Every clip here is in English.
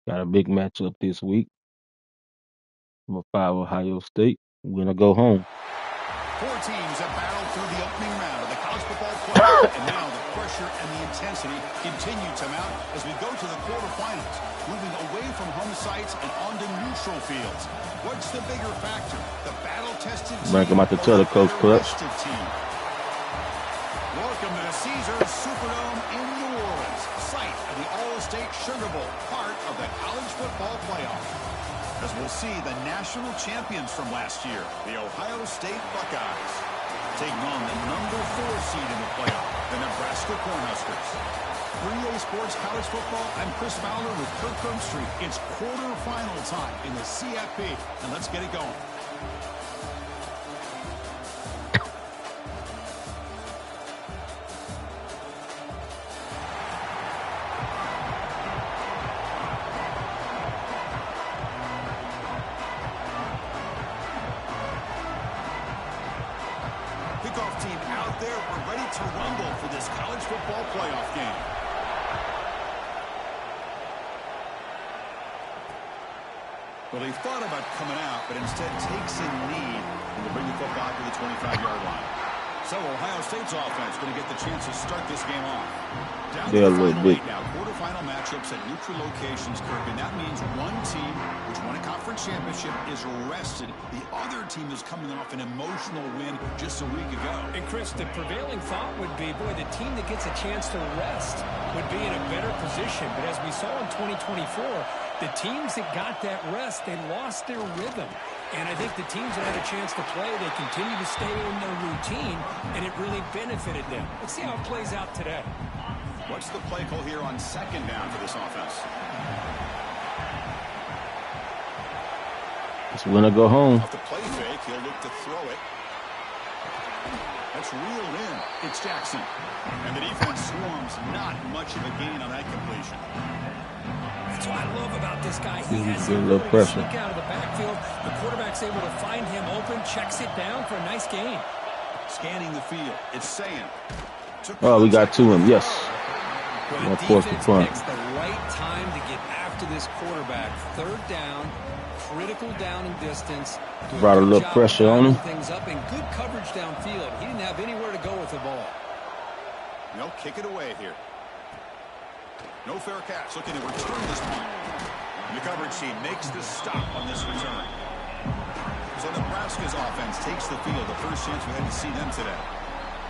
Got a big matchup this week. Number 5, Ohio State. We're gonna go home. Four teams have battled through the opening round of the college football playoff, and now the pressure and the intensity continue to mount as we go to the quarterfinals, moving away from home sites and onto neutral fields. What's the bigger factor? The battle-tested team Rank them out the or Tutter the Coach Clutch. rested team? Welcome to the Caesars Superdome in New Orleans, site of the All-State Sugar Bowl, part of the college football playoff. As we'll see the national champions from last year, the Ohio State Buckeyes, taking on the number 4 seed in the playoff, the Nebraska Cornhuskers. 3A Sports College Football, I'm Chris Fowler with Kirk Street. It's quarterfinal time in the CFB, and let's get it going. Kickoff team out there. We're ready to rumble for this college football playoff game. Well, he thought about coming out, but instead takes a knee and will bring the football to the 25-yard line. So Ohio State's offense going to get the chance to start this game off. Down to the final 8 now. Quarterfinal matchups at neutral locations, Kirk, and that means one team which won a conference championship is rested. The other team is coming off an emotional win just a week ago. And Chris, the prevailing thought would be, boy, the team that gets a chance to rest would be in a better position. But as we saw in 2024, the teams that got that rest, they lost their rhythm. And I think the teams that had a chance to play, they continue to stay in their routine, and it really benefited them. Let's see how it plays out today. What's the play call here on second down for this offense? It's win or go home. Off the play fake, he'll look to throw it. That's reeled in. It's Jackson. And the defense swarms. Not much of a gain on that completion. That's what I love about this guy. He has a the little ability to pressure. sneak out of the backfield. The quarterback's able to find him open, checks it down for a nice gain. Scanning the field. It's saying. Oh, we got to him. Yes. Well, Of the course, the defense front. picks the right time to get after this quarterback. Third down, critical down and distance. Do Brought a good little job pressure on him. lining things up and good coverage downfield. He didn't have anywhere to go with the ball. No, kick it away here. No fair catch. Looking to return this punt. The coverage team makes the stop on this return. So Nebraska's offense takes the field. The first chance we had to see them today.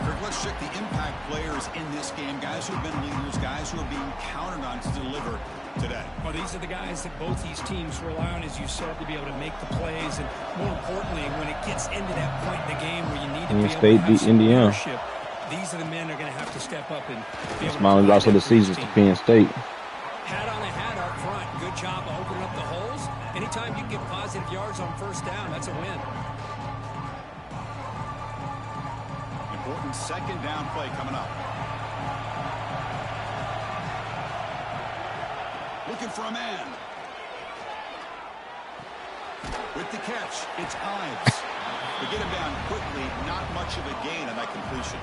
Kirk, let's check the impact players in this game. Guys who have been leaders, guys who are being counted on to deliver today. Well, these are the guys that both these teams rely on, as you said, to be able to make the plays. And more importantly, when it gets into that point in the game where you need to be able State to have beat some Indiana. leadership, these are the men that are going to have to step up and be able Smiling to loss of the season to Penn State. Hat on a hat up front. Good job of opening up the holes. Anytime you can get positive yards on first down, that's a win. Important second down play coming up. Looking for a man. With the catch, it's Ives. They get him down quickly. Not much of a gain on that completion.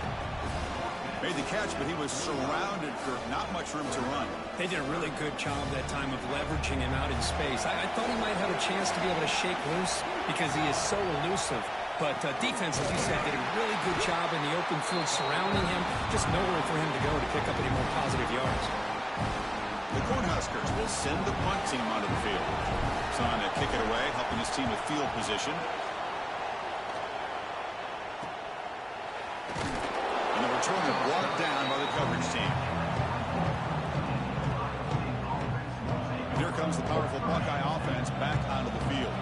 Made the catch, but he was surrounded for not much room to run. They did a really good job that time of leveraging him out in space. I thought he might have a chance to be able to shake loose because he is so elusive. But defense, as you said, did a really good job in the open field surrounding him. Just nowhere for him to go to pick up any more positive yards. The Cornhuskers will send the punt team onto the field. Trying to kick it away, helping his team with field position. And the return is brought down by the coverage team. Here comes the powerful Buckeye offense back onto the field.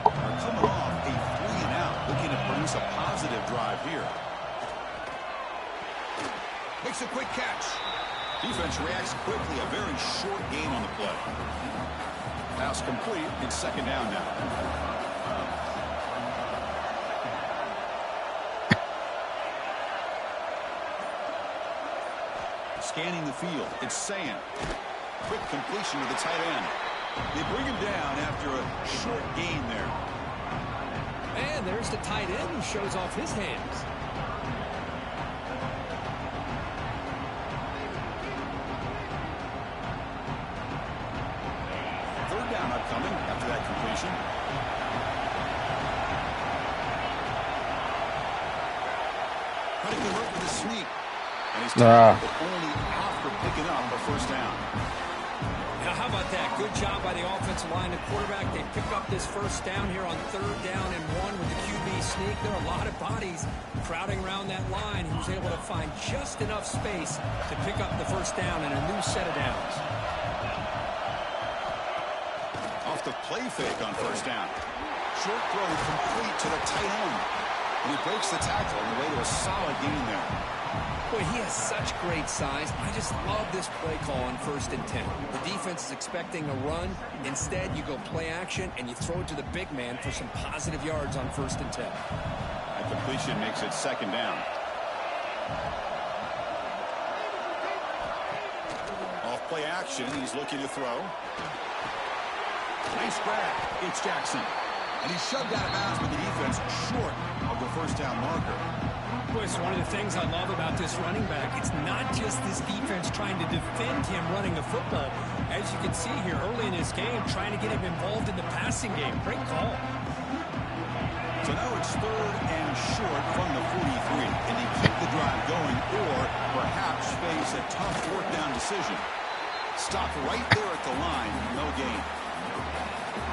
They're coming off a 3-and-out, looking to produce a positive drive here. Makes a quick catch. Defense reacts quickly. A very short gain on the play. Pass complete. It's second down now. Scanning the field. It's Sayan. Quick completion to the tight end. They bring him down after a short gain there. And there's the tight end who shows off his hands. Third down upcoming after that completion. Trying to convert with a sneak. And he's tackled, but only after picking up a first down. Now, how about that? Good job by the offensive line. The quarterback, they pick up this first down here on third down and 1 with the QB sneak. There are a lot of bodies crowding around that line. He was able to find just enough space to pick up the first down and a new set of downs. Off the play fake on first down. Short throw complete to the tight end. And he breaks the tackle on the way to a solid gain there. Boy, he has such great size. I just love this play call on 1st and 10. The defense is expecting a run. Instead, you go play action, and you throw it to the big man for some positive yards on 1st and 10. That completion makes it second down. Off play action, he's looking to throw. Nice grab. It's Jackson. And he's shoved out of bounds with the defense short of the first down marker. Boy, it's one of the things I love about this running back. It's not just this defense trying to defend him running the football. As you can see here early in this game, trying to get him involved in the passing game. Great call. So now it's third and short from the 43. Can he keep the drive going or perhaps face a tough fourth down decision? Stop right there at the line. No gain.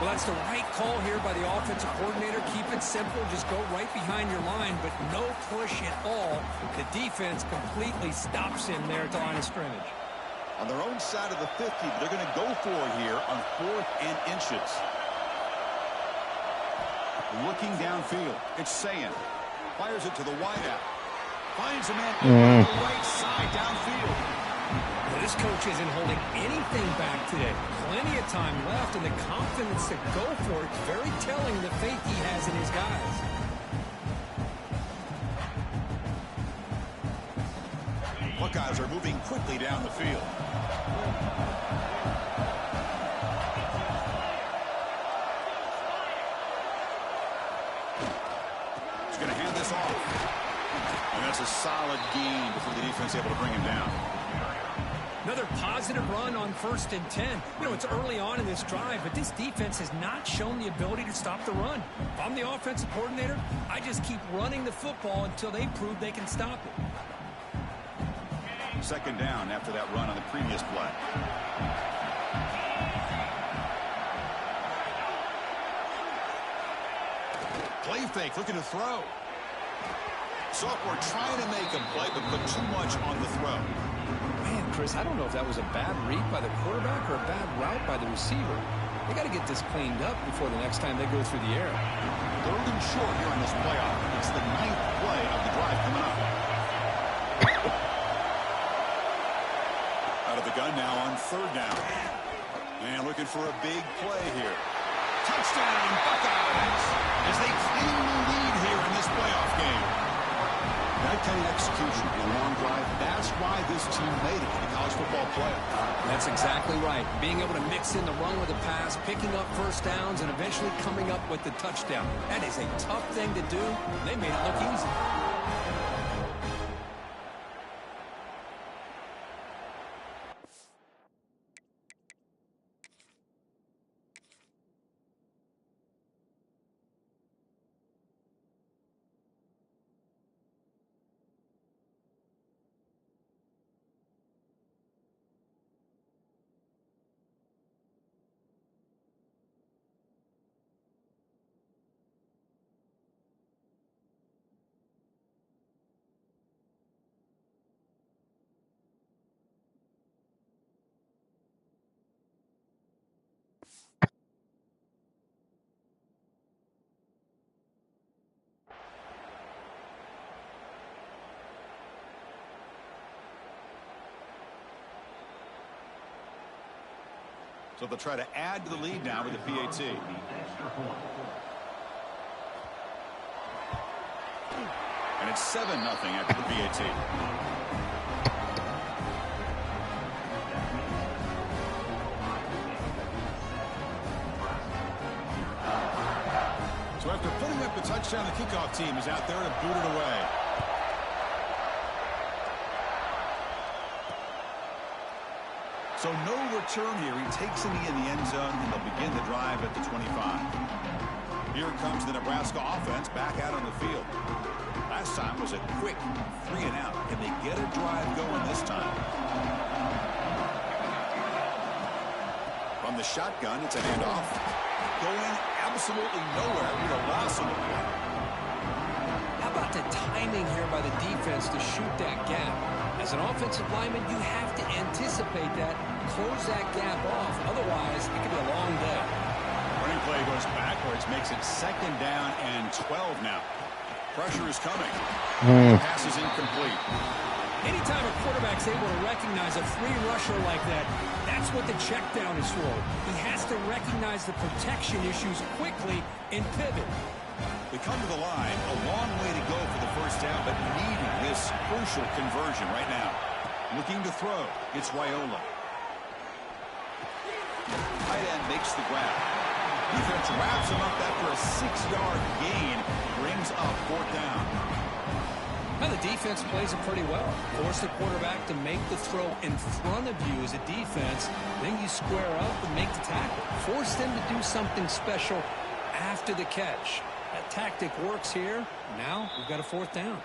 Well, that's the right call here by the offensive coordinator. Keep it simple. Just go right behind your line, but no push at all. The defense completely stops him there at the line of scrimmage. On their own side of the 50, they're going to go for it here on 4th and inches. Looking downfield. It's Sayan. Fires it to the wideout. Finds a man on the right side downfield. Well, this coach isn't holding anything back today. Plenty of time left, and the confidence to go for it. Very telling the faith he has in his guys. Buckeyes are moving quickly down the field. He's going to hand this off. And that's a solid gain before the defense able to bring him down. Another positive run on 1st and 10. You know, it's early on in this drive, but this defense has not shown the ability to stop the run. If I'm the offensive coordinator, I just keep running the football until they prove they can stop it. Second down after that run on the previous play. Play fake, looking to throw. Sophomore trying to make a play, but put too much on the throw. Man, Chris, I don't know if that was a bad read by the quarterback or a bad route by the receiver. They got to get this cleaned up before the next time they go through the air. Third and short here in this playoff. It's the 9th play of the drive coming up. Out of the gun now on third down. And looking for a big play here. Touchdown, Buckeyes, as they claim the lead here in this playoff game. That kind of execution in a long drive, that's why this team made it to the college football playoff. That's exactly right. Being able to mix in the run with the pass, picking up first downs, and eventually coming up with the touchdown. That is a tough thing to do. They made it look easy. So they'll try to add to the lead now with the PAT. And it's 7-0 after the PAT. So after putting up the touchdown, the kickoff team is out there to boot it away. So no return here. He takes a knee in the end zone, and they'll begin the drive at the 25. Here comes the Nebraska offense back out on the field. Last time was a quick 3-and-out. Can they get a drive going this time? From the shotgun, it's a handoff. Going absolutely nowhere with a loss of the ball. How about the timing here by the defense to shoot that gap? As an offensive lineman, you have to anticipate that, close that gap off. Otherwise, it could be a long day. Running play goes backwards, makes it 2nd down and 12 now. Pressure is coming. Pass is incomplete. Anytime a quarterback's able to recognize a free rusher like that, that's what the check down is for. He has to recognize the protection issues quickly and pivot. They come to the line, a long way to go for the first down, but needing this crucial conversion right now. Looking to throw, it's Raiola. Tight end makes the grab. Defense wraps him up after a 6-yard gain, brings up 4th down. Now the defense plays it pretty well. Force the quarterback to make the throw in front of you as a defense. Then you square up and make the tackle. Force them to do something special after the catch. That tactic works here. Now we've got a 4th down.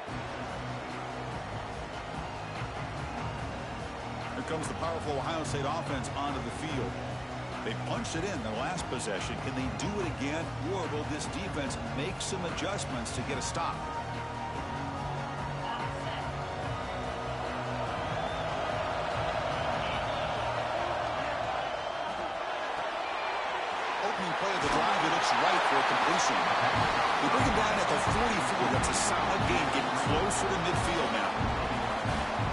Here comes the powerful Ohio State offense onto the field. They punched it in the last possession. Can they do it again, or will this defense make some adjustments to get a stop? Opening play of the drive, it looks right for a completion. They bring him down at the 44. That's a solid game, getting closer to midfield now.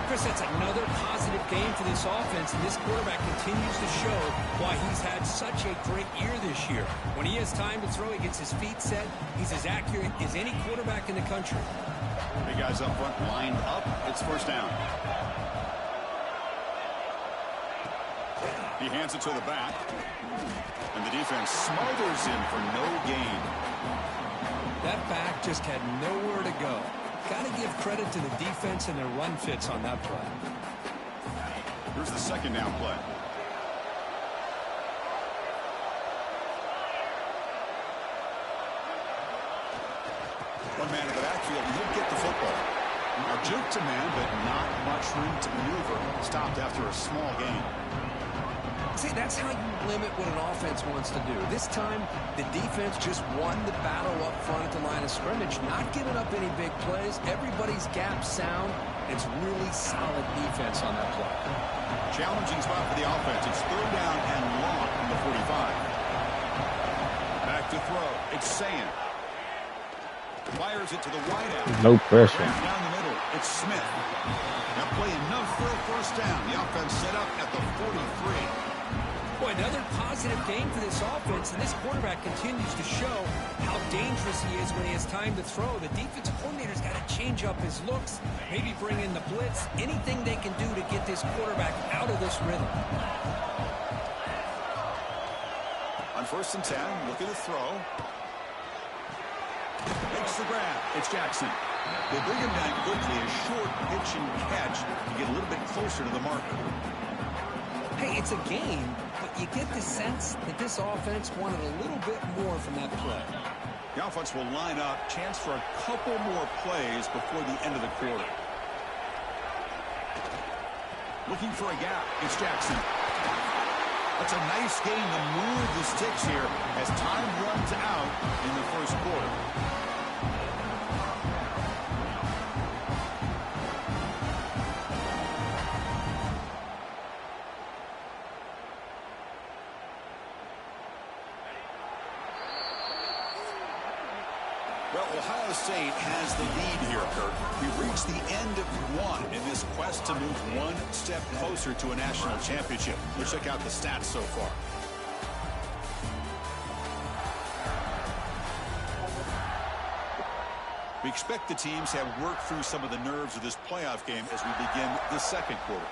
Chris, that's another positive game for this offense, and this quarterback continues to show why he's had such a great year this year. When he has time to throw, he gets his feet set. He's as accurate as any quarterback in the country. Big guys up front lined up. It's 1st down. He hands it to the back. And the defense smothers him for no gain. That back just had nowhere to go. Got to give credit to the defense and their run fits on that play. Here's the 2nd down play. One man in the backfield, and he'll get the football. A juke to man, but not much room to maneuver. Stopped after a small gain. See, that's how you limit what an offense wants to do. This time, the defense just won the battle up front at the line of scrimmage, not giving up any big plays. Everybody's gap sound. It's really solid defense on that play. Challenging spot for the offense. It's 3rd down and long from the 45. Back to throw. It's Sayan. Fires it to the wideout. No pressure. Down the middle. It's Smith. Now play enough for a 1st down. The offense set up at the 43. Boy, another positive game for this offense, and this quarterback continues to show how dangerous he is when he has time to throw. The defensive coordinator's got to change up his looks, maybe bring in the blitz, anything they can do to get this quarterback out of this rhythm. On 1st and 10, looking to throw. Makes the grab. It's Jackson. They bring him down quickly, a short pitch and catch to get a little bit closer to the marker. Hey, it's a game, but you get the sense that this offense wanted a little bit more from that play. The offense will line up. Chance for a couple more plays before the end of the quarter. Looking for a gap. It's Jackson. That's a nice game to move the sticks here as time runs out in the 1st quarter. Well, Ohio State has the lead here, Kurt. We've reached the end of one in this quest to move one step closer to a national championship. Let's check out the stats so far. We expect the teams have worked through some of the nerves of this playoff game as we begin the second quarter.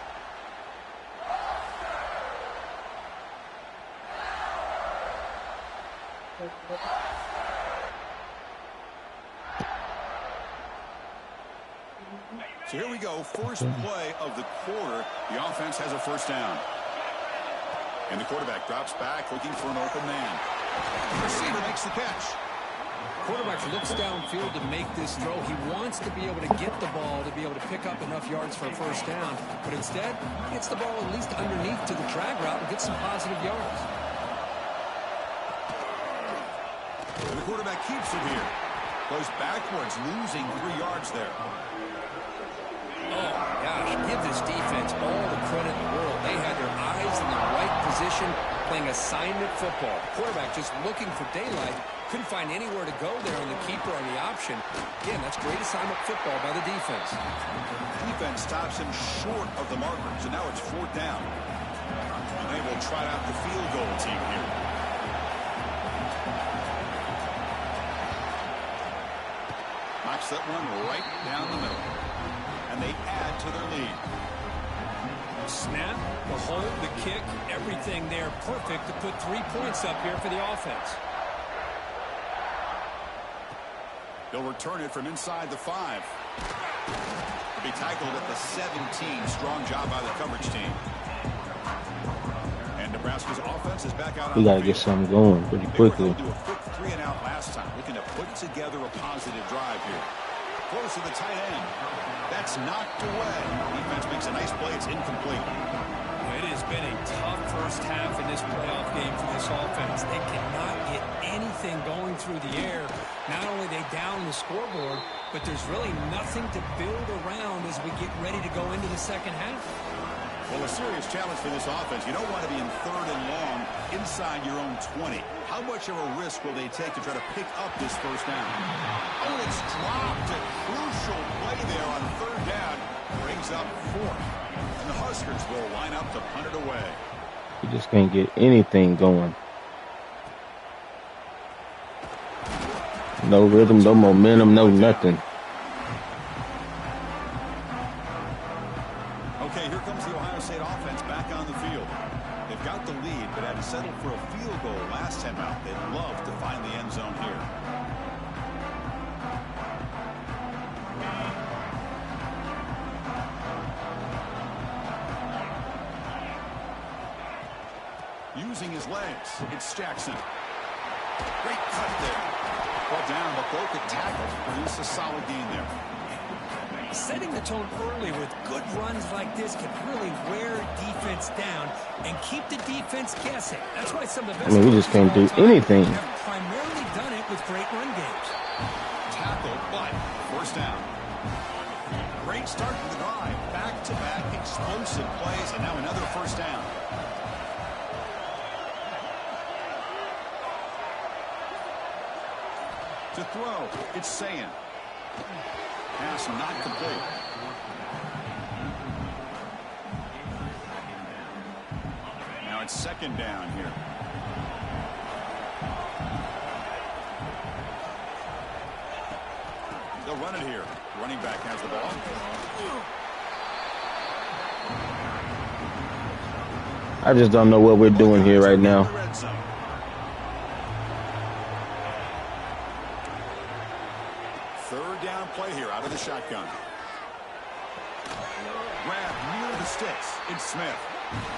So here we go, first play of the quarter. The offense has a first down. And the quarterback drops back looking for an open man. The receiver makes the catch. Quarterback looks downfield to make this throw. He wants to be able to get the ball to be able to pick up enough yards for a first down. But instead, he gets the ball at least underneath to the drag route and gets some positive yards. And the quarterback keeps it here. Goes backwards, losing 3 yards there. Oh, my gosh. Give this defense all the credit in the world. They had their eyes in the right position, playing assignment football. Quarterback just looking for daylight. Couldn't find anywhere to go there on the keeper on the option. Again, that's great assignment football by the defense. Defense stops him short of the marker, so now it's 4th down. And they will try out the field goal team here. Knocks that one right down the middle. And they add to their lead. The snap, the hold, the kick, everything there perfect to put 3 points up here for the offense. They'll return it from inside the 5. He'll be tackled at the 17. Strong job by the coverage team. And Nebraska's offense is back out on the field. We got to get something going pretty quickly. They were able to do a quick 3 and out last time, looking to put together a positive drive here. Close to the tight end. That's knocked away. Defense makes a nice play. It's incomplete. It has been a tough first half in this playoff game for this offense. They cannot get anything going through the air. Not only are they down the scoreboard, but there's really nothing to build around as we get ready to go into the second half. Well, a serious challenge for this offense. You don't want to be in 3rd and long inside your own 20. How much of a risk will they take to try to pick up this first down? Oh, it's dropped. A crucial play there on 3rd down. Brings up 4th. And the Huskers will line up to punt it away. You just can't get anything going. No rhythm, no momentum, no nothing. Okay, here comes the Ohio State offense back on the field. They've got the lead, but had to settle for a field goal last time out. They'd love to find the end zone here. Using his legs, it's Jackson. Great cut there. Brought down, but broke a tackle. Produced a solid gain there. Setting the tone early with good runs like this can really wear defense down and keep the defense guessing. That's why some of the best we just can't do anything. Have primarily done it with great run games. Tackle, but first down. Great start to the drive. Back-to-back explosive plays, and now another first down. To throw, it's Sayan. Pass not complete. Now it's 2nd down here. They'll run it here. Running back has the ball. I just don't know what we're doing here right now. 3rd down play here out of the shotgun. Grab near the sticks. It's Smith.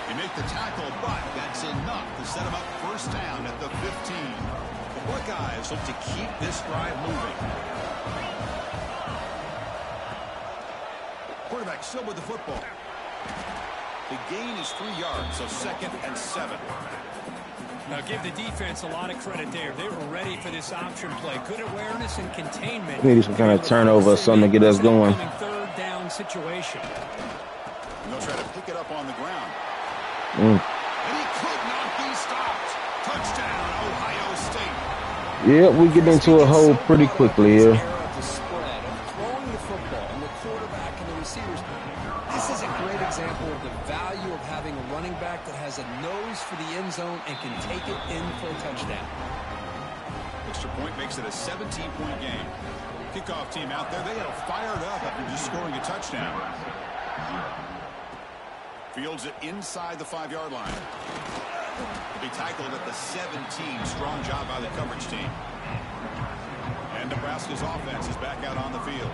They make the tackle, but that's enough to set him up first down at the 15. The Buckeyes look to keep this drive moving. Quarterback still with the football. The gain is 3 yards, so 2nd and 7. Now give the defense a lot of credit there. They were ready for this option play. Good awareness and containment. We need some kind of turnover or something to get us going. 3rd down situation. And they'll try to pick it up on the ground. Mm. And he could not be stopped. Touchdown, Ohio State. Yeah, we get into a hole pretty quickly here. The spread of throwing the football and the quarterback and the receivers. This is a great example of the value of having a running back that has a nose for the end zone and can take it in for a touchdown. Extra point makes it a 17-point game. Kickoff team out there. They are fired up after just scoring a touchdown. Fields it inside the 5-yard line. He'll be tackled at the 17. Strong job by the coverage team. And Nebraska's offense is back out on the field.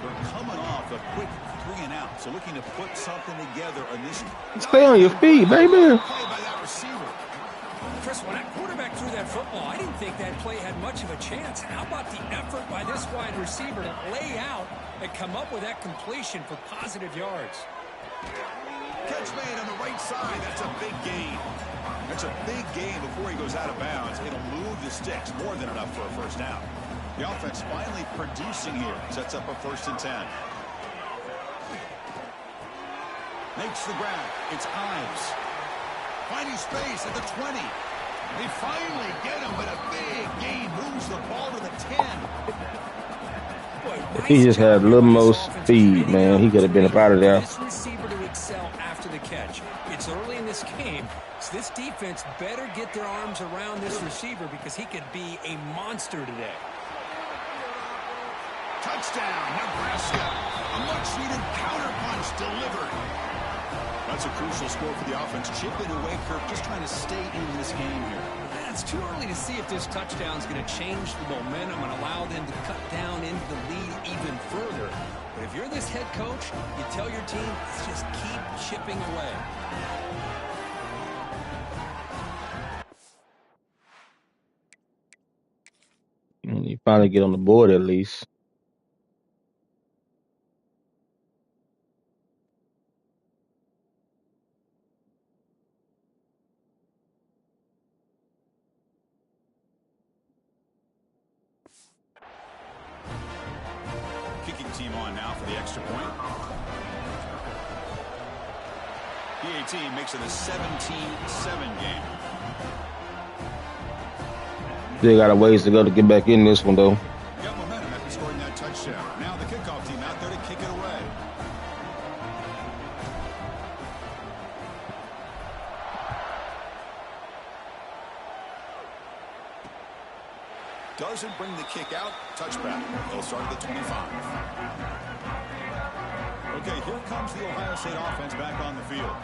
They're coming off a quick 3-and-out, so looking to put something together initially. Stay on your feet, baby. Play by that receiver. Chris, when that quarterback threw that football, I didn't think that play had much of a chance. How about the effort by this wide receiver to lay out and come up with that completion for positive yards? Catch made on the right side. That's a big gain. That's a big gain before he goes out of bounds. It'll move the sticks, more than enough for a first down. The offense finally producing here. Sets up a 1st and 10. Makes the grab. It's Ives. Finding space at the 20. They finally get him, but a big gain moves the ball to the 10. If he just had a little more speed, man, he could have been up out of there. This receiver to excel after the catch. It's early in this game, so this defense better get their arms around this receiver because he could be a monster today. Touchdown, Nebraska. A much-needed counterpunch delivered. That's a crucial score for the offense. Chipping away, Kirk, just trying to stay in this game here. It's too early to see if this touchdown is going to change the momentum and allow them to cut down into the lead even further. But if you're this head coach, you tell your team, let's just keep chipping away. And you finally get on the board at least. Kicking team on now for the extra point. PAT makes it a 17-7 game. Still got a ways to go to get back in this one, though. Got momentum after scoring that touchdown. Now the kickoff team out there to kick it away. Doesn't bring the kick out. Touchback. They'll start at the 25. Okay, here comes the Ohio State offense back on the field.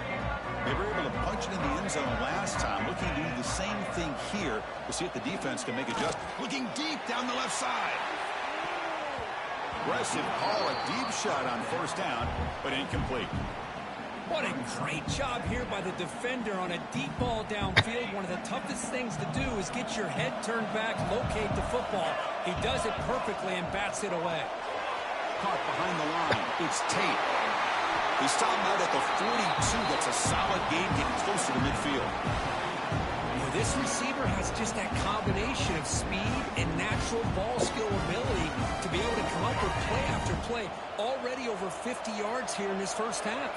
They were able to punch it in the end zone last time. Looking to do the same thing here to see if the defense can make adjustments. Looking deep down the left side. Aggressive call, a deep shot on 1st down, but incomplete. What a great job here by the defender on a deep ball downfield. One of the toughest things to do is get your head turned back, locate the football. He does it perfectly and bats it away. Caught behind the line. It's Tate. He stopped out at the 42. That's a solid gain, getting closer to midfield. Well, this receiver has just that combination of speed and natural ball skill ability to be able to come up with play after play. Already over 50 yards here in this first half.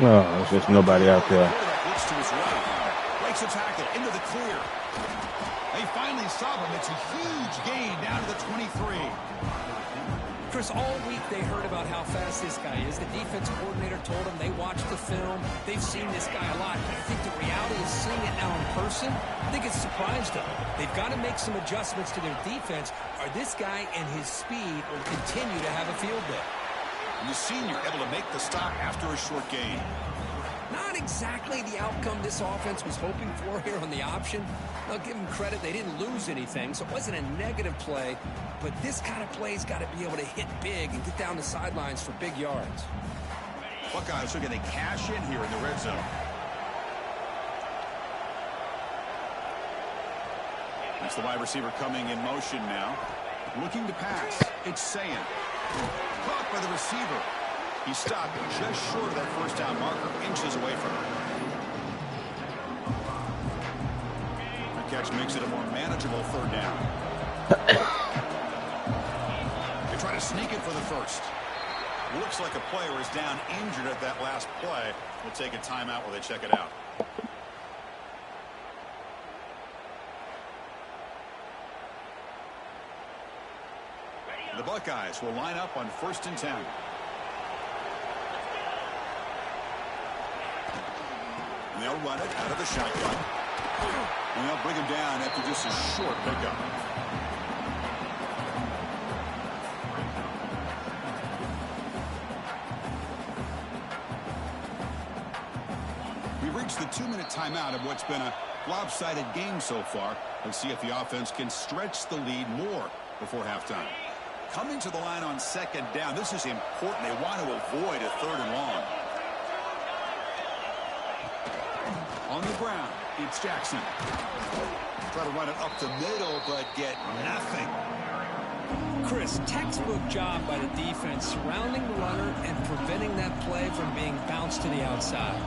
No, there's just nobody out there. Looks to his right. Breaks a tackle into the clear. They finally stop him. It's a huge gain down to the 23. Chris, all week they heard about how fast this guy is. The defense coordinator told them they watched the film. They've seen this guy a lot. But I think the reality is seeing it now in person, I think it's surprised them. They've got to make some adjustments to their defense, or this guy and his speed will continue to have a field day. And the senior able to make the stop after a short gain. Not exactly the outcome this offense was hoping for here on the option. I'll give them credit. They didn't lose anything, so it wasn't a negative play. But this kind of play's got to be able to hit big and get down the sidelines for big yards. Buckeyes are going to cash in here in the red zone. That's the wide receiver coming in motion now. Looking to pass. It's Sayin. Caught by the receiver. He stopped just short of that 1st down marker, inches away from it. The catch makes it a more manageable 3rd down. They try to sneak it for the 1st. Looks like a player is down injured at that last play. We'll take a timeout while they check it out. The Buckeyes will line up on 1st and 10. And they'll run it out of the shotgun. And they'll bring him down after just a short pickup. We've reached the 2-minute timeout of what's been a lopsided game so far. Let's see if the offense can stretch the lead more before halftime. Coming to the line on second down. This is important. They want to avoid a 3rd and long. On the ground, it's Jackson. Try to run it up the middle, but get nothing. Chris, textbook job by the defense surrounding the runner and preventing that play from being bounced to the outside.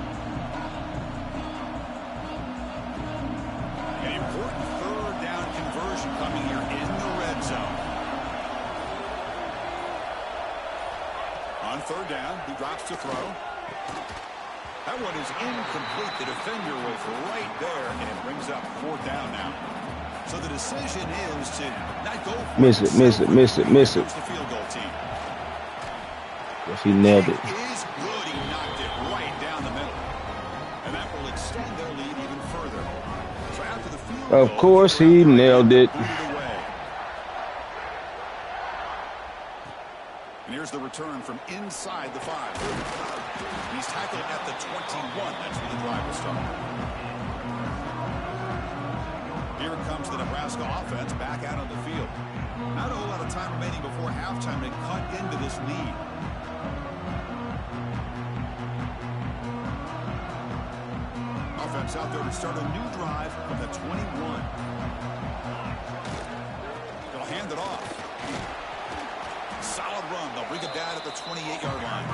An important 3rd down conversion coming here in the red zone. On 3rd down, he drops to throw. That one is incomplete. The defender was right there, and it brings up 4th down now. So the decision is to not go for miss it. the field goal team. Yes, he nailed it. Is good. He knocked it right down the middle. And that will extend their lead even further. So after the field goal, Of course, he nailed it. And here's the return from inside the 5. He's tackled at the 21. That's where the drive will start. Here comes the Nebraska offense back out on the field. Not a whole lot of time remaining before halftime to cut into this lead. Offense out there to start a new drive from the 21. They'll hand it off. Solid run. They'll bring it down at the 28-yard line.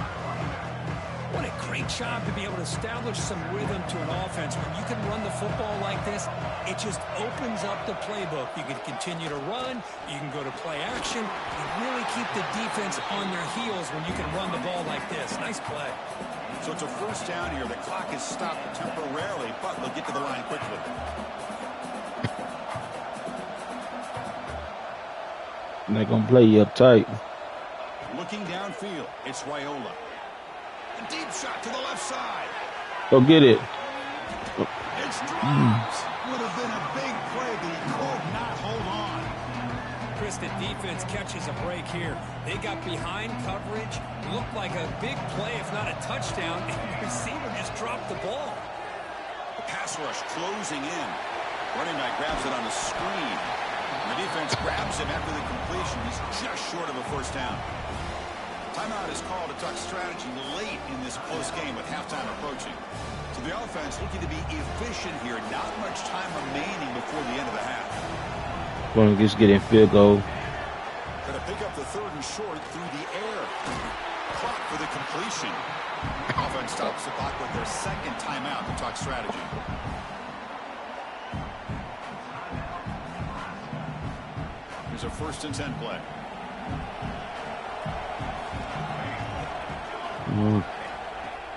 What a great job to be able to establish some rhythm to an offense. When you can run the football like this, it just opens up the playbook. You can continue to run. You can go to play action. You really keep the defense on their heels when you can run the ball like this. Nice play. So it's a 1st down here. The clock is stopped temporarily, but they'll get to the line quickly. They're going to play you uptight. Looking downfield, it's Raiola. A deep shot to the left side. Go get it. It's dropped. Would have been a big play, but he could not hold on. Chris, the defense catches a break here. They got behind coverage. Looked like a big play, if not a touchdown, and the receiver just dropped the ball. The pass rush closing in. Running back grabs it on the screen. And the defense grabs him after the completion. He's just short of a 1st down. Timeout is called to talk strategy late in this close game with halftime approaching. So the offense looking to be efficient here. Not much time remaining before the end of the half. Going to just get in field goal. Going to pick up the 3rd and short through the air. Clock for the completion. Offense stops the clock with their 2nd timeout to talk strategy. Here's a 1st and 10 play.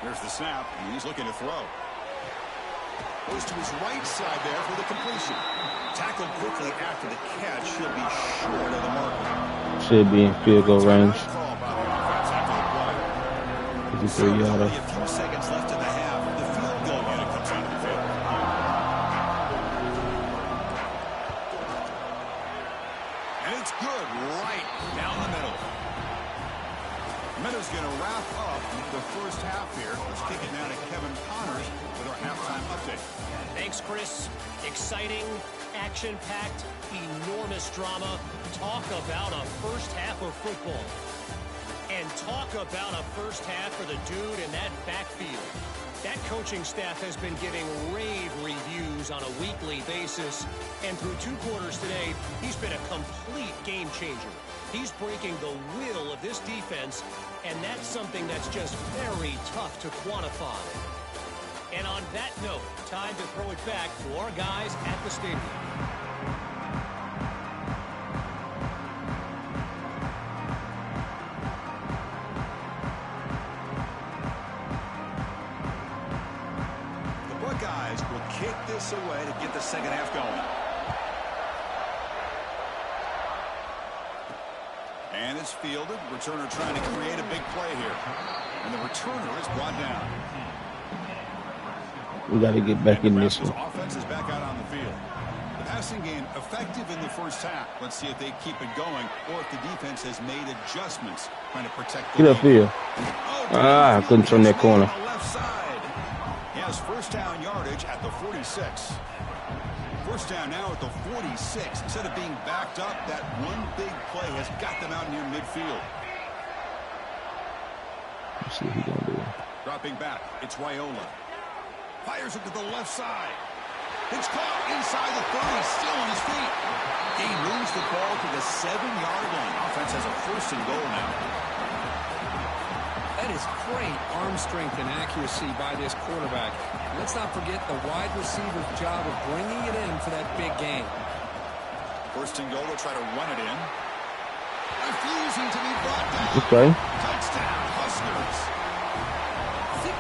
There's the snap, and he's looking to throw. Goes to his right side there for the completion. Tackled quickly after the catch. He'll be short of the marker. Should be in field goal range. 53-yarder. A few seconds left in the half. The field goal unit comes onto the field. And it's good right down the middle. Minutes going to wrap up the 1st half here. Let's kick it now to Kevin Connors with our halftime update. Thanks, Chris. Exciting, action-packed, enormous drama. Talk about a 1st half of football. And talk about a 1st half for the dude in that backfield. That coaching staff has been giving rave reviews on a weekly basis. And through 2 quarters today, he's been a complete game changer. He's breaking the will of this defense, and that's something that's just very tough to quantify. And on that note, time to throw it back to our guys at the stadium. The Buckeyes will kick this away to get the 2nd half going. And it's fielded. Returner trying to create a big play here. And the returner is brought down. We got to get back in this one. Offense is back out on field. The passing game effective in the first half. Let's see if they keep it going or if the defense has made adjustments trying to protect the Get lead. upfield. I couldn't turn that corner. On the left side. He has first down yardage at the 46. First down now at the 46. Instead of being backed up, that one big play has got them out near midfield. Let's see what he's going to do. Dropping back, it's Wyola. Fires it to the left side. It's caught inside the 30, still on his feet. He moves the ball to the 7-yard line. Offense has a first and goal now. That is great arm strength and accuracy by this quarterback. Let's not forget the wide receiver's job of bringing it in for that big game. First and goal, they'll try to run it in. Refusing to be brought down. Okay. Touchdown, Huskers.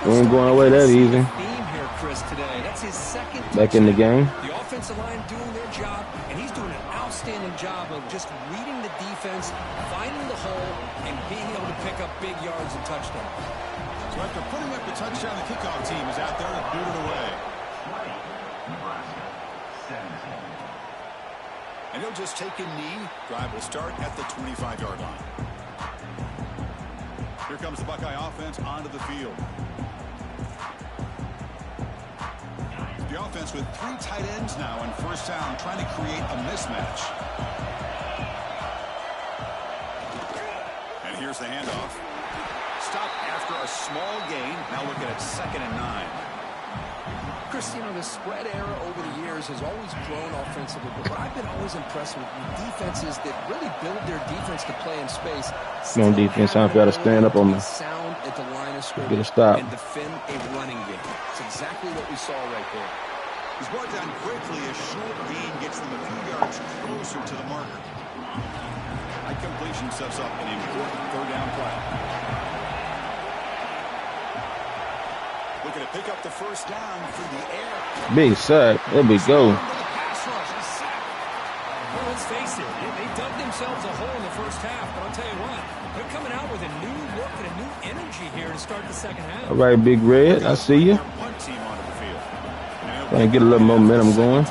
We ain't going away that easy. Theme here, Chris, today. That's his second Back in the game. The offensive line doing their job, and he's doing an outstanding job of just reading the defense, finding the hole, and being able to pick up big yards and touchdowns. So after putting up the touchdown, the kickoff team is out there to boot it away. And he'll just take a knee. Drive will start at the 25-yard line. Here comes the Buckeye offense onto the field. The offense with 3 tight ends now in first down, trying to create a mismatch. And here's the handoff. Stop after a small gain. Now looking at 2nd and 9. Chris, you know, the spread era over the years has always grown offensively, but what I've been always impressed with defenses that really build their defense to play in space. On defense, I've got to stand up on me. Sound at the line of scrimmage. Get a stop. And defend a running game. It's exactly what we saw right there. He's brought down quickly. A short gain gets them a few yards closer to the marker. High completion sets up an important 3rd down play. Looking to pick up the first down through the air. Big sack. There we go. Well, let's face it, they dug themselves a hole in the first half, but I'll tell you what, they're coming out with a new look and a new energy here to start the second half. All right, Big Red. I see you. Trying to get a little momentum going.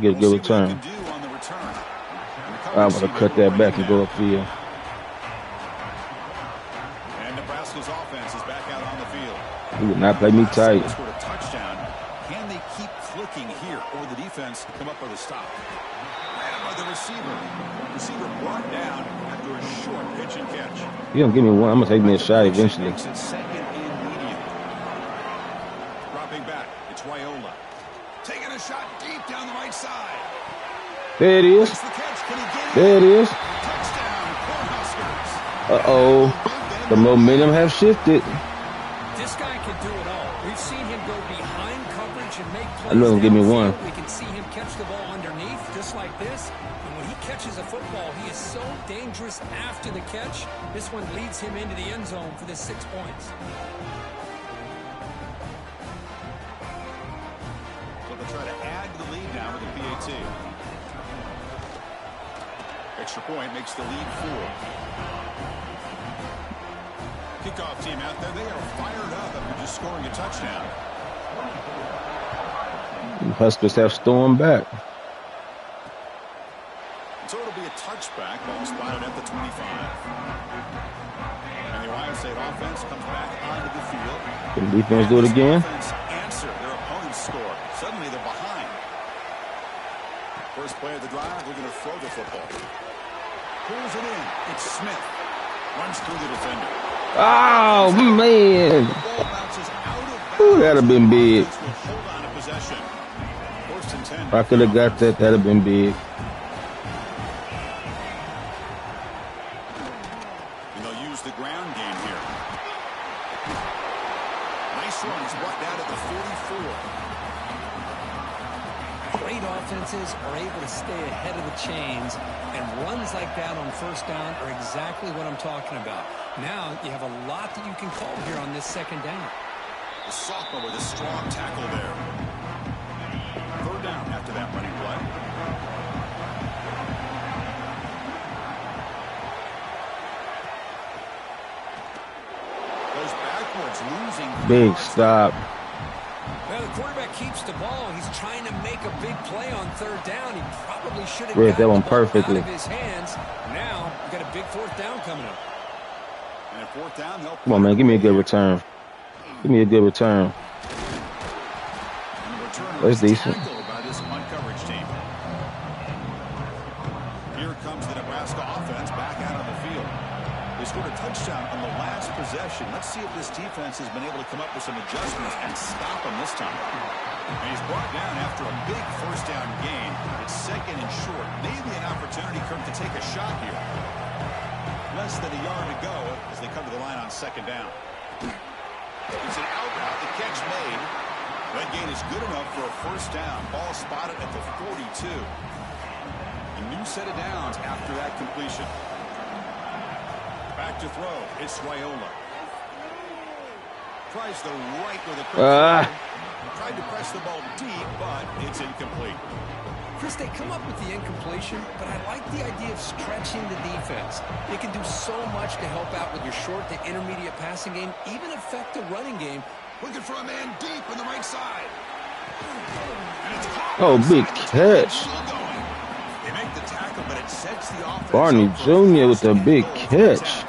Get a good return. I'm going to cut that back and go upfield. And Nebraska's offense is back out on the field. He would not play me tight. Touchdown. Can they keep clicking here, or the defense come up with a stop? Ran by the receiver. Receiver brought down after a short pitch and catch. You're going to give me one. I'm going to take me a shot eventually. Makes it 2nd and medium. Dropping back. It's Wyola. Taking a shot deep down the right side. There it is. There it is. Uh-oh. The momentum has shifted. This guy can do it all. We've seen him go behind coverage and make plays. I know he'll give me one. We can see him catch the ball underneath just like this. And when he catches a football, he is so dangerous after the catch. This one leads him into the end zone for the 6 points. So they'll try to add to the lead now with the PAT. Extra point makes the lead 4. Kickoff team out there. They are fired up after just scoring a touchdown. The Huskers have stormed back. So it'll be a touchback. Ball spotted at the 25. And the Ohio State offense comes back onto the field. Can the defense do it again? Answer their opponent's score. Suddenly they're behind. First play of the drive, we're going to throw the football. Pulls it in. It's Smith. Runs through the defender. Oh, man. Ooh, that'd have been big. If I could have got that, that'd have been big. And they'll use the ground game here. Nice run. He's brought down at the 44. Great offenses are able to stay ahead of the chains, and runs like that on first down are exactly what I'm talking about. Now you have a lot that you can call here on this 2nd down. The sophomore with a strong tackle there. 3rd down after that running play. Goes backwards, losing Big stop. Well, the quarterback keeps the ball. He's trying to make a big play on third down. He probably should have Read that gotten one the ball perfectly. out of his hands. Now, we've got a big fourth down coming up. And at fourth down, Come on, man. Give me a good return. Give me a good return. That's decent. By this punt coverage team. Here comes the Nebraska offense back out on the field. They scored a touchdown on the last possession. Let's see if this defense has been able to come up with some adjustments and stop him this time. And he's brought down after a big first down gain. It's second and short. Maybe an opportunity, Kirk, to take a shot here. Less than a yard to go as they come to the line on second down. It's an out route. The catch made. That gain is good enough for a first down. Ball spotted at the 42. A new set of downs after that completion. Back to throw. It's Raiola. Tries the right with a quick throw. Tried to press the ball deep, but it's incomplete. Chris, they come up with the incompletion, but I like the idea of stretching the defense. They can do so much to help out with your short to intermediate passing game, even affect the running game. Looking for a man deep on the right side. And it's caught. Oh, big catch. They make the tackle, but it sets the offense. Barney Jr. with a big catch.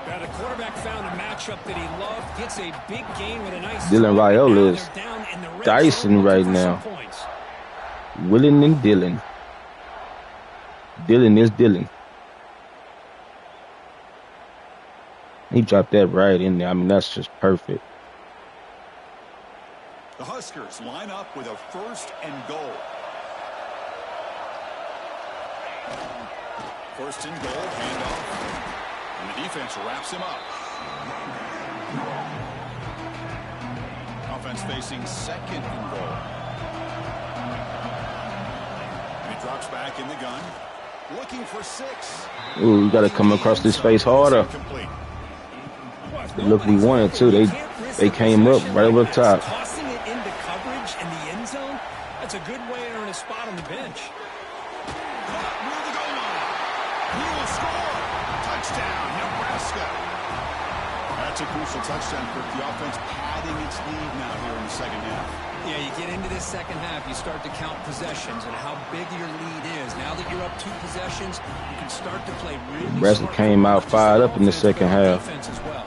Now the quarterback found a matchup that he loved, gets a big gain with a nice Dylan throw, Raiola and is now they're down in the red dicing zone right looking for now. some points. Willing and Dylan. Dylan is Dylan. He dropped that right in there. I mean, that's just perfect. The Huskers line up with a first and goal. First and goal, handoff. And the defense wraps him up. Offense facing second and goal. And he drops back in the gun. Looking for 6. Ooh, you got to come across this face harder. The look we wanted to. They came up right over the top. Tossing it into coverage in the end zone, that's a good way to earn a spot on the bench. Caught near the goal line. He will score. Touchdown, Nebraska. That's a crucial touchdown for the offense, padding its lead now here in the second half. Yeah, you get into this second half, you start to count possessions and how big your lead is. Now that you're up 2 possessions, you can start to play really Nebraska smart came out football, fired just up in the second half. defense as well.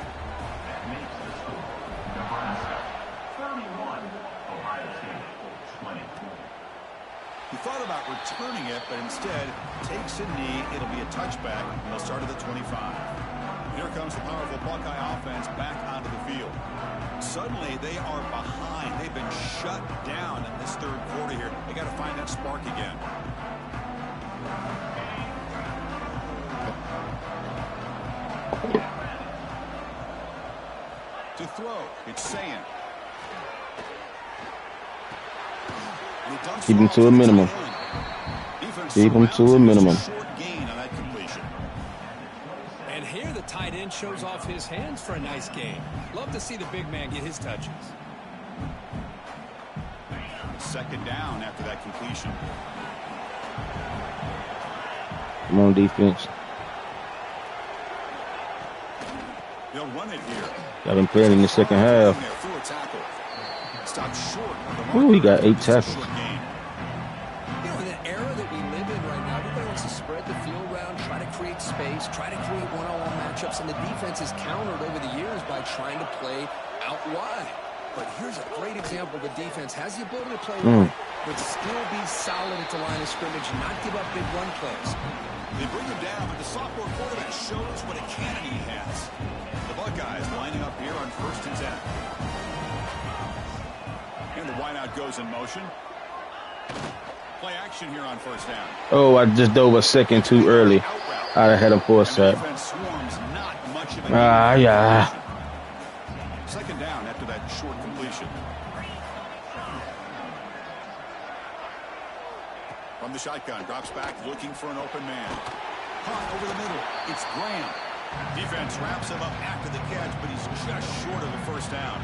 He thought about returning it, but instead takes a knee. It'll be a touchback, and they'll start at the 25. Here comes the powerful Buckeye offense back onto the field. Suddenly, they are behind. They've been shut down in this third quarter here. They got to find that spark again. To throw, it's Sayin. Keep him to a minimum. Keep him to a minimum. And here the tight end shows off his hands for a nice game. Love to see the big man get his touches. Second down after that completion. Come on, defense. They'll run it here. Got him playing in the second half. Stopped short of the mark. Ooh, he got 8 tackles. You know, in an era that we live in right now, everybody wants to spread the field around, try to create space, try to create one-on-one matchups, and the defense is countered over the years by trying to play out wide. But here's a great example. The defense has the ability to play wide, but still be solid at the line of scrimmage and not give up big run plays. They bring him down, but the sophomore quarterback shows what a cannon he has. The Buckeyes lining up here on 1st and 10. And the wideout goes in motion. Play action here on 1st down. Oh, I just dove a second too early. I'd have had him for a sack. Yeah. Second down after that short completion. From the shotgun, drops back, looking for an open man. Caught over the middle. It's Graham. Defense wraps him up after the catch, but he's just short of the first down.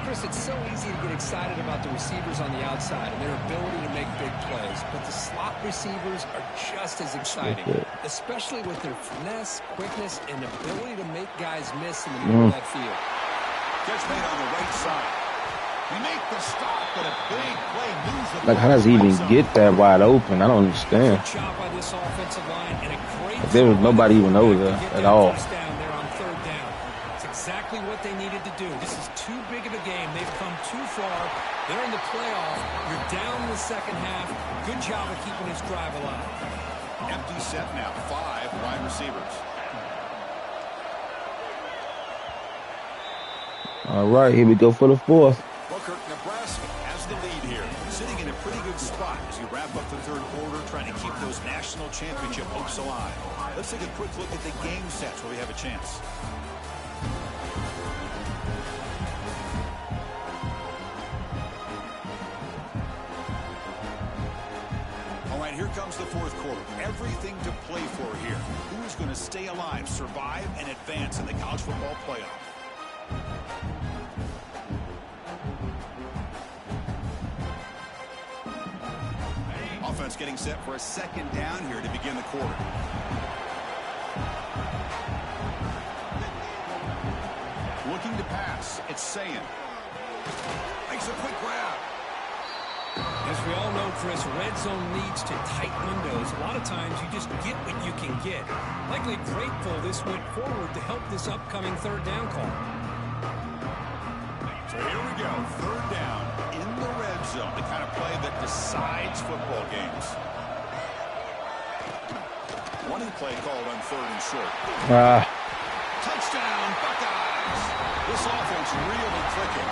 Chris, it's so easy to get excited about the receivers on the outside and their ability to make big plays, but the slot receivers are just as exciting, especially with their finesse, quickness, and ability to make guys miss in the middle of that field. Catch made on the right side. We make the stop, but a big play moves the Like, how does he even get that wide open? I don't understand. Good job by this offensive line, and a great There was nobody even over there at all. Down there on third down. It's exactly what they needed to do. This is too big of a game. They've come too far. They're in the playoff. You're down in the second half. Good job of keeping this drive alive. Empty set now. 5 wide receivers. All right, here we go for the fourth. Booker, Nebraska has the lead here. Sitting in a pretty good spot as you wrap up the third quarter, trying to keep those national championship hopes alive. Let's take a quick look at the game sets where we have a chance. All right, here comes the fourth quarter. Everything to play for here. Who is going to stay alive, survive, and advance in the college football playoff? Offense getting set for a second down here to begin the quarter. Looking to pass. It's Sayin. Makes a quick grab. As we all know, Chris, red zone leads to tight windows. A lot of times you just get what you can get. Likely grateful this went forward to help this upcoming third down call. So here we go. Third down in the red zone. The kind of play that decides football games. Running play called on third and short. Touchdown, Buckeyes. This offense really clicking.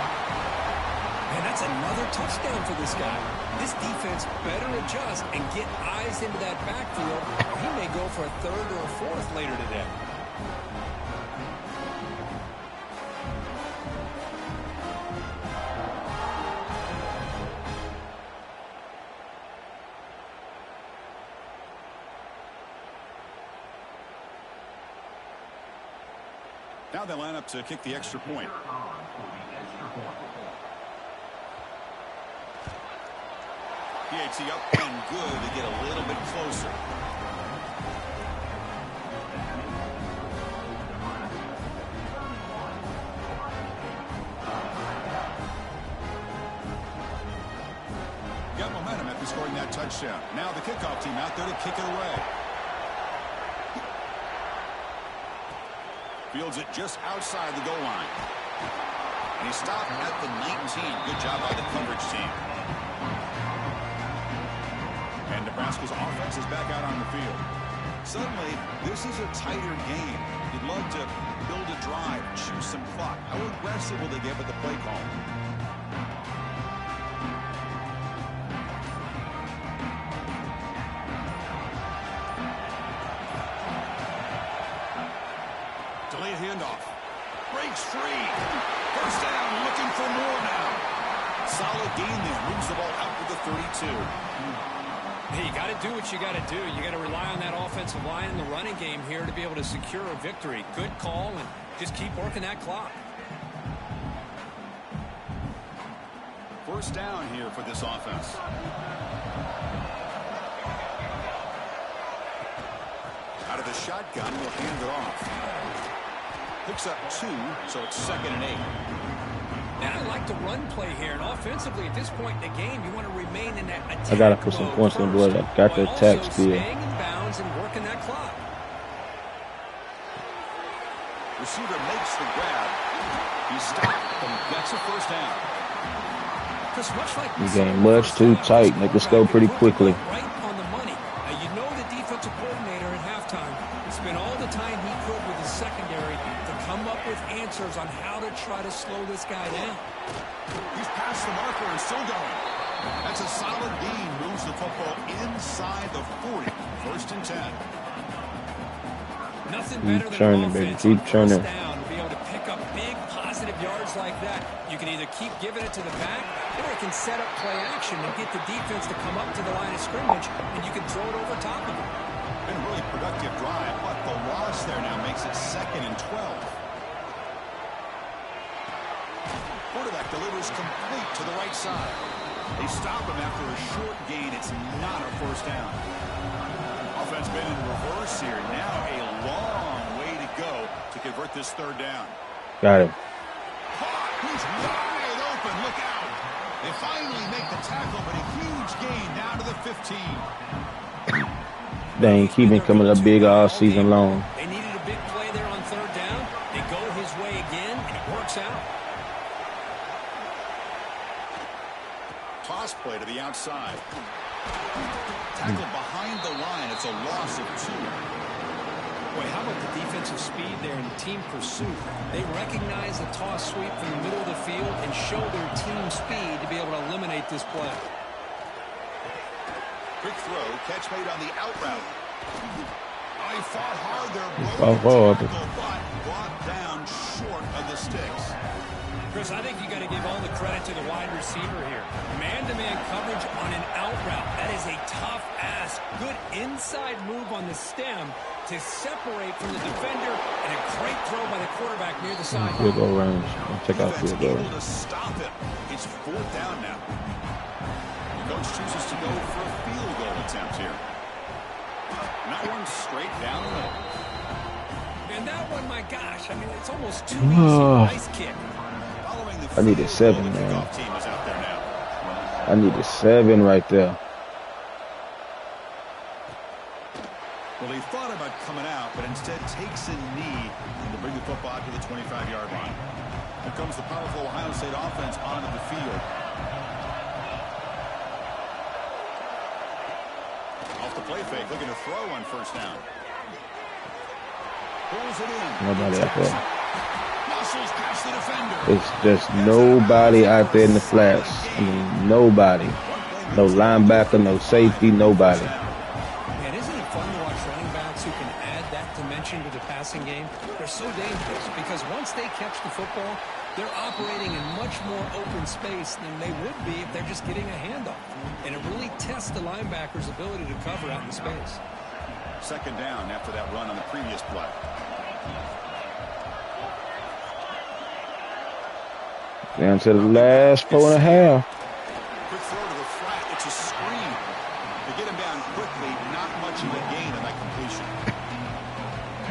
Man, that's another touchdown for this guy. This defense better adjust and get eyes into that backfield, or he may go for a third or a fourth later today. Now they line up to kick the extra point. PAT up and good to get a little bit closer. Got momentum after scoring that touchdown. Now the kickoff team out there to kick it away. Fields it just outside the goal line. And he stopped at the 19. Good job by the coverage team. And Nebraska's offense is back out on the field. Suddenly, this is a tighter game. You'd love to build a drive, choose some clock. How aggressive will they get with the play call? Delayed handoff. Breaks free. First down, looking for more now. Solid gain there. Moves the ball out to the 32. Hey, you got to do what you got to do. You got to rely on that offensive line in the running game here to be able to secure a victory. Good call, and just keep working that clock. First down here for this offense. Out of the shotgun, will hand it off. Picks up 2, so it's 2nd and 8. And I like the run play here. And offensively, at this point in the game, you want to remain in that attack. I gotta put some points in, boy. I got the attack speed. Staying in bounds and working that clock. Receiver makes the grab. He stopped and gets a first down. Because much like The game much too tight. Make us go pretty quickly. Right on the money. You know the defensive coordinator at halftime spent all the time he could with his secondary to come up with answers on how to try to slow this guy down. He's past the marker and still going. That's a solid gain. Moves the football inside the 40. 1st and 10. Nothing better Keep than churning, an baby. offense Keep on churning. first down to be able to pick up big positive yards like that. You can either keep giving it to the back, or you can set up play action and get the defense to come up to the line of scrimmage, and you can throw it over top of them. Been a really productive drive, but the loss there now makes it 2nd and 12. Quarterback delivers complete to the right side. They stop him after a short gain. It's not a first down. Offense been in reverse here. Now a long way to go to convert this third down. Got him. He's wide open. Look out. They finally make the tackle, but a huge gain down to the 15. Dang, he been coming up big all season long. They needed a big play there on third down. They go his way again, and it works out. Toss play to the outside. Tackle behind the line. It's a loss of 2. Boy, how about the defensive speed there in team pursuit? They recognize the toss sweep from the middle of the field and show their team speed to be able to eliminate this play. Quick throw, catch made on the out route. Oh, he fought hard there, but brought down short of the sticks. Chris, I think you got to give all the credit to the wide receiver here. Man-to-man coverage on an out route. That is a tough ask. Good inside move on the stem to separate from the defender, and a great throw by the quarterback near the sideline. Field goal range. Check out field goal. Able to stop him. It's 4th down now. The coach chooses to go for a field goal attempt here. That one straight down the middle. And that one, my gosh, I mean, it's almost too easy. Nice kick. I need a 7, man. I need a 7 right there. Well, he thought about coming out, but instead takes a knee to bring the football to the 25-yard line. Here comes the powerful Ohio State offense onto the field. Off the play fake, looking to throw on first down. Pulls it in. Nobody out there. Muscles past the defender. It's just nobody out there in the flats. I mean, nobody. No linebacker, no safety, nobody. Man, isn't it fun to watch running backs who can add that dimension to the passing game? They're so dangerous because once they catch the football, they're operating in much more open space than they would be if they're just getting a handoff. And it really tests the linebacker's ability to cover out in space. Second down after that run on the previous play. Down to the last 4.5. Quick throw to the flat. It's a screen. To get him down quickly, not much of a gain on that completion.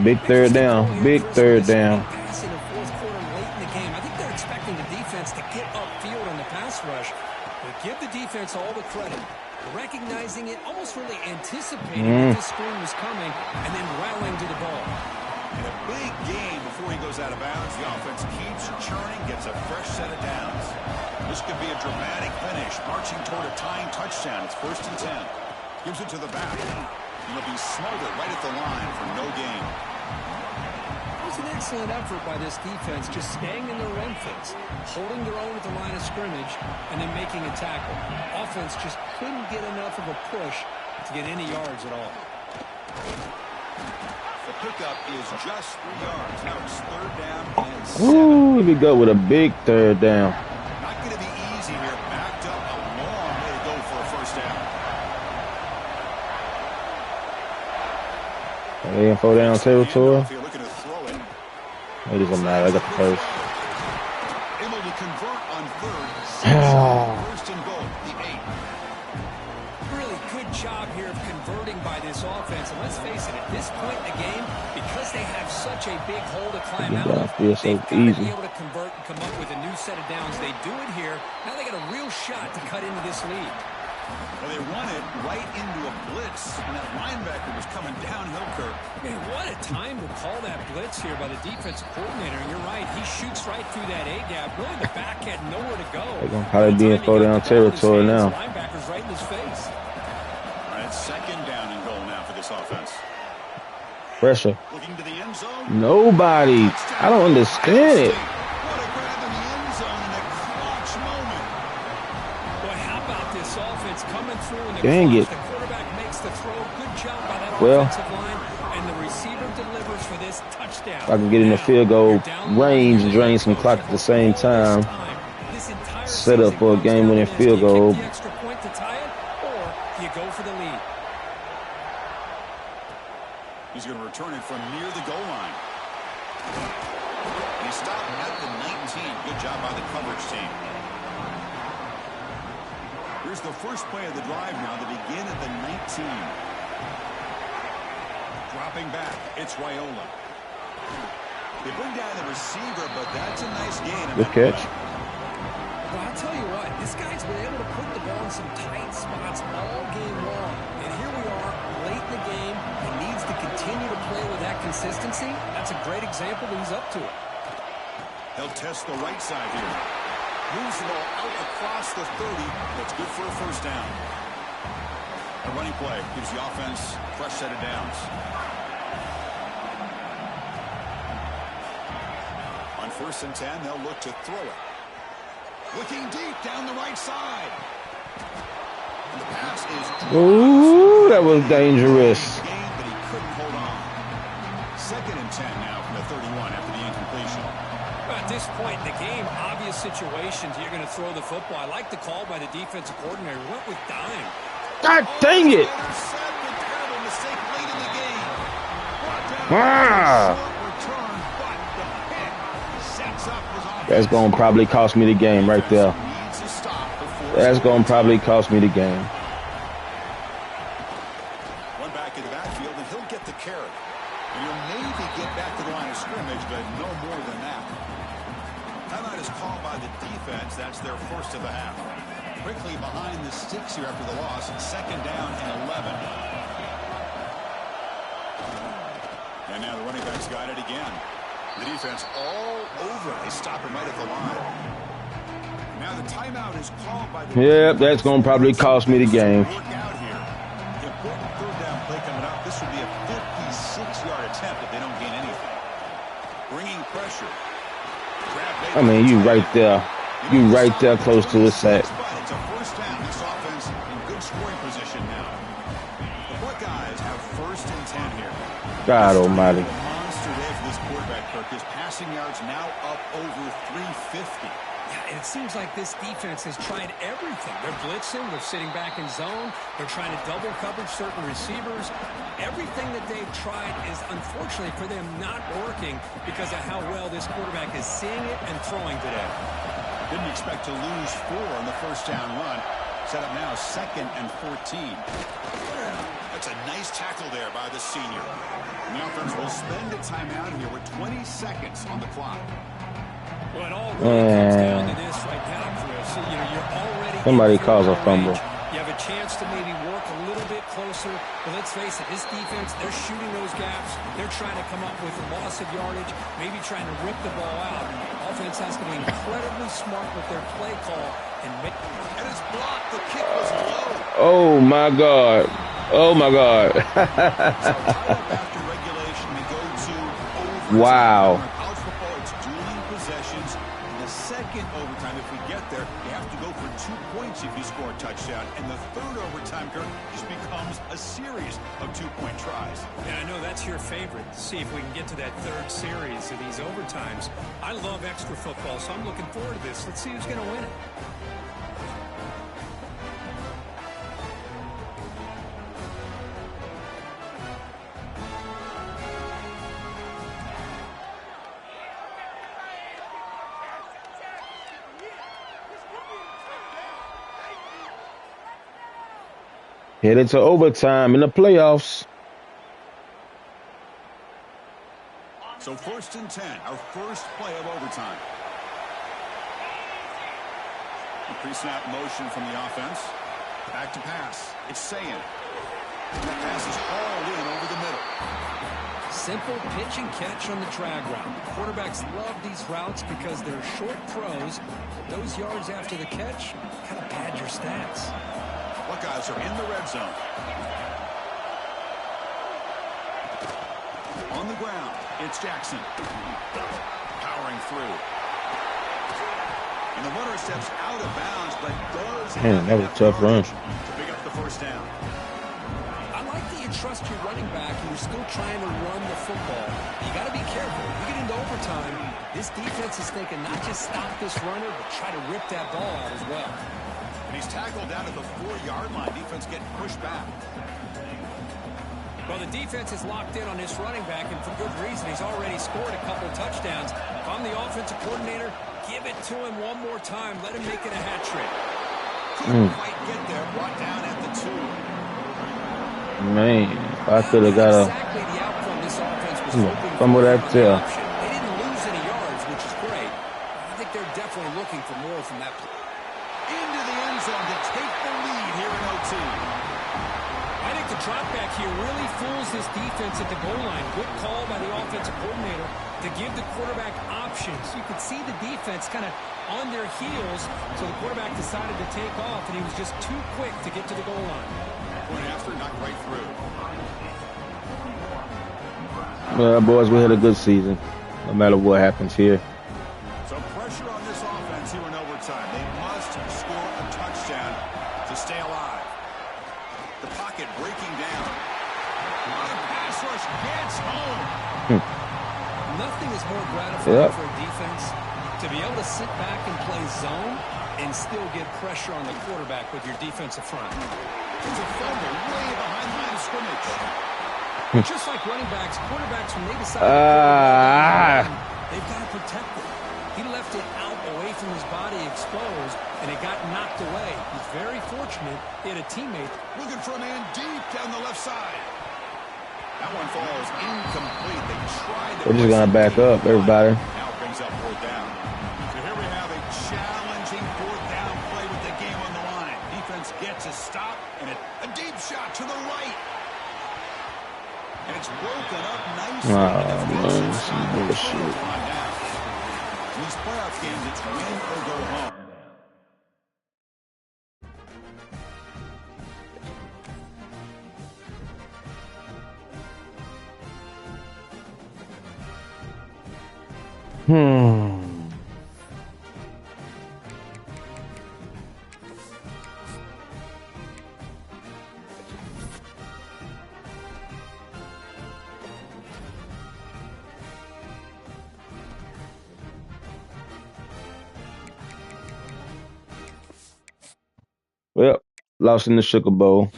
Big third down. Big third down. Pass in the fourth quarter late in the game. I think they're expecting the defense to get upfield on the pass rush. But give the defense all the credit. Recognizing it, almost really anticipating that this screen was coming, and then rallying to the ball. And a big gain before he goes out of bounds. The offense keeps churning, gets a fresh set of downs. This could be a dramatic finish, marching toward a tying touchdown. It's 1st and 10. Gives it to the back. He'll be smothered right at the line for no gain. It was an excellent effort by this defense, just staying in their run fits, holding their own at the line of scrimmage, and then making a tackle. Offense just couldn't get enough of a push to get any yards at all. The pickup is just 3 yards. Now it's 3rd down and 7. Ooh, we go with a big third down. Not going to be easy here. Backed up a long way to go for a first down. They in 4-down territory. If you're looking to throw it. It doesn't matter. I got the first. Able to convert on 3rd. 1st and goal, the 8. Really good job here of converting by this offense. And let's face it, at this point in the game, because they have such a big hole to climb out of, Feel so they've got to easy. be able to convert and come up with a new set of downs. They do it here. Now they got a real shot to cut into this lead. Well, they run it right into a blitz, and that linebacker was coming downhill, Kirk. Man, what a time to call that blitz here by the defensive coordinator. And you're right, he shoots right through that A-gap. Really, the back had nowhere to go. They're going to probably be in 4-down territory now. Linebacker's right in his face. All right, 2nd down and goal now for this offense. Pressure. Looking to the end zone. Nobody. I don't understand it. What a grab in the end zone in a clutch moment. Boy, how about this offense coming through in the Dang clutch? it. The quarterback makes the throw. Good job by that Well, offensive line. And the receiver delivers for this touchdown. If I can get in the field goal range and drain some clock at the same time, set up for a game-winning field goal. The extra point to tie it, or you go for the lead. He's going to return it from near the goal line. They stop at the 19. Good job by the coverage team. Here's the first play of the drive now. They begin at the 19. Dropping back, it's Raiola. They bring down the receiver, but that's a nice gain. Good catch. Well, I'll tell you what, this guy's been able to put the ball in some tight spots all game long. And here we are, late in the game. He needs to continue to play with that consistency. That's a great example that he's up to it. He'll test the right side here. Moves the ball out across the 30. That's good for a first down. A running play gives the offense a fresh set of downs. On 1st and 10, they'll look to throw it. Looking deep down the right side. And the pass is... Ooh, that was dangerous. But he couldn't hold on. 2nd and 10 now from the 31 after the incompletion. At this point in the game, obvious situations, you're going to throw the football. I like the call by the defensive coordinator. Went with dime. God dang it. That's going to probably cost me the game right there. That's going to probably cost me the game. One back in the backfield, and he'll get the carry. And he'll maybe get back to the line of scrimmage, but no more than that. Timeout is called by the defense. That's their first of the half. Quickly behind the sticks here after the loss. 2nd down and 11. And now the running back's got it again. The defense all over. They stop him right at the line. Now the timeout is called by the... Yeah, that's going to probably cost me the game. Work out here. The important 3rd down play coming up. This would be a 56-yard attempt if they don't gain anything. Bringing pressure. I mean, you right there. You right there close to a sack. It's a first down. This offense in good scoring position now. The Buckeyes have 1st and 10 here. God almighty. A monster day for this quarterback, Kirk. His passing yards now up over 350. Yeah, and it seems like this defense has tried everything. They're blitzing. They're sitting back in zone. They're trying to double coverage certain receivers. Everything that they've tried is, unfortunately for them, not working because of how well this quarterback is seeing it and throwing today. Didn't expect to lose 4 on the first down run. Set up now 2nd and 14. That's a nice tackle there by the senior. And the offense will spend a timeout here with 20 seconds on the clock. Well, it all really comes down to this right now, Chris. So, you're already... Somebody calls a fumble. You have a chance to maybe work a little bit closer. But let's face it, this defense, they're shooting those gaps. They're trying to come up with a loss of yardage, maybe trying to rip the ball out. Offense has to be incredibly smart with their play call. And it's blocked. The kick was low. Oh, my God. Oh, my God. So after regulation, we go to overtime. Wow. College football, it's dueling possessions. In the 2nd overtime, if we get there, you have to go for 2 points if you score a touchdown. And the 3rd overtime, Kirk, just becomes a series of 2-point tries. Yeah, I know that's your favorite. See if we can get to that 3rd series of these overtimes. I love extra football, so I'm looking forward to this. Let's see who's going to win it. Headed to overtime in the playoffs. So 1st and 10, our first play of overtime. The pre-snap motion from the offense. Back to pass. It's Sayin. The pass is hauled in over the middle. Simple pitch and catch on the drag route. Quarterbacks love these routes because they're short throws. Those yards after the catch kind of pad your stats. Buckeyes are in the red zone. On the ground, it's Jackson. Powering through. And the runner steps out of bounds, but does... Man, that was a tough run. To pick up the first down. I like that you trust your running back and you're still trying to run the football. You got to be careful. You get into overtime, this defense is thinking not just stop this runner, but try to rip that ball out as well. And he's tackled down at the 4-yard line. Defense getting pushed back. Well, the defense is locked in on this running back, and for good reason. He's already scored a couple touchdowns. If I'm the offensive coordinator, give it to him one more time. Let him make it a hat trick. Couldn't quite get there. Brought down at the 2. Man, I could have got exactly the outcome this offense was hoping some of that tail. They didn't lose any yards, which is great. I think they're definitely looking for more from that play. Into the end zone to take the lead here in OT. I think the drop back here really fools this defense at the goal line. Good call by the offensive coordinator to give the quarterback options. You could see the defense kind of on their heels, so the quarterback decided to take off, and he was just too quick to get to the goal line. Point after, not right through. Well, boys, we had a good season, no matter what happens here. So pressure on this offense here in overtime. They must score a touchdown to stay alive. The pocket breaking down. The pass rush gets home. Nothing is more gratifying for a defense to be able to sit back and play zone and still get pressure on the quarterback with your defensive front. There's a fumble way behind the line of scrimmage. Just like running backs, quarterbacks, when they decide to they've got to protect it. He left it out away from his body exposed, and it got knocked away. He's very fortunate he had a teammate. Looking for a man deep down the left side. That one falls incomplete. They tried to... We're just going to back up, everybody. Now it brings up 4th down. So here we have a challenging 4th down play with the game on the line. Defense gets a stop, and a deep shot to the right. And it's broken up nicely. Bullshit. In these playoff games, it's win or go home. Well, lost in the Sugar Bowl.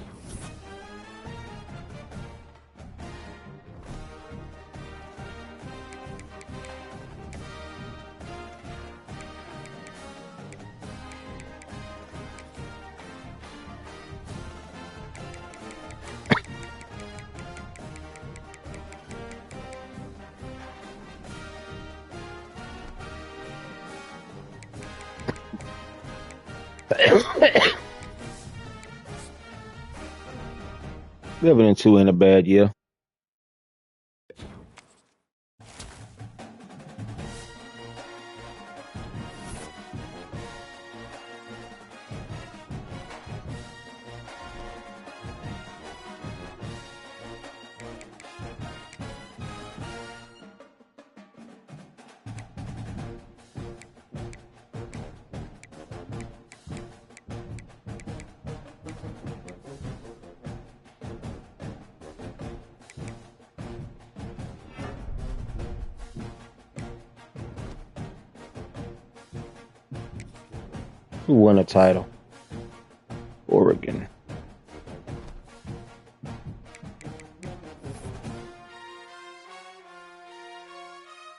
Living in 2 in a bad year. Who won a title?